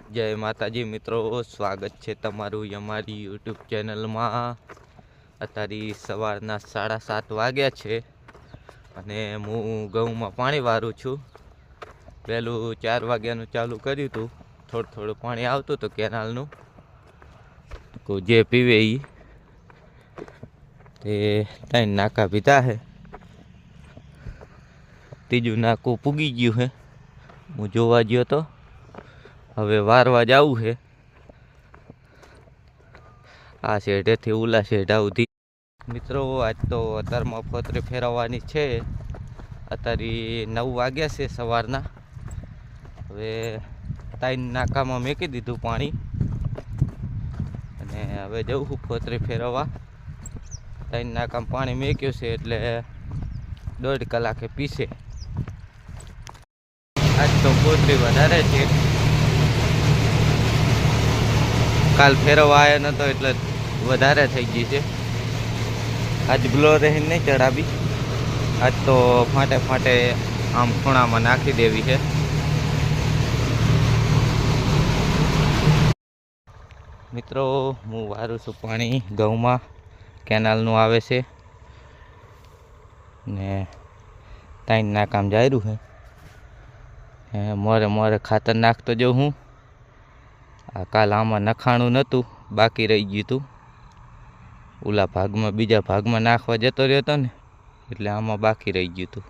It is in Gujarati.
જય માતાજી મિત્રો, સ્વાગત છે તમારું અમારી યુટ્યુબ ચેનલમાં। અત્યારે સવારના 7:30 વાગ્યા છે અને હું ઘઉંમાં પાણી વારું છું। પહેલું 4 વાગ્યાનું ચાલુ કર્યું હતું, થોડું પાણી આવતું હતું કેનાલનું, જે પીવે એ તે 3 નાકા પીધા છે। ત્રીજું નાકું પૂગી ગયું છે, હું જોવા ગયો તો। હવે વારવા જવું છે આ શેઢેથી ઓલા શેઢા સુધી। મિત્રો આજ તો અત્યારમાં ફોતરી ફેરવવાની છે। અત્યારે 9 વાગ્યા છે સવારના। હવે 3 નાકામાં મેકી દીધું પાણી અને હવે જવું છું ફોતરી ફેરવવા। 3 નાકામાં પાણી મેક્યું છે એટલે 1.5 કલાકે પીશે। આજ તો ફોતરી વધારે છે, કાલ ફેરવવા આવ્યો નતો એટલે વધારે થઈ ગઈ છે। આજ બ્લોરે નહીં ચડાવી, આજ તો ફાટે આમ ખૂણામાં નાખી દેવી છે। મિત્રો હું વારું છું પાણી ઘઉંમાં, કેનાલનું આવે છે ને 3 નાકામ જાયરું છે। મોરે ખાતર નાખતો જાઉં હું। કાલ આમાં નખાણું નહોતું, બાકી રહી ગયું હતું। ઓલા ભાગમાં બીજા ભાગમાં નાખવા જતો રહ્યો હતો ને એટલે આમાં બાકી રહી ગયું હતું।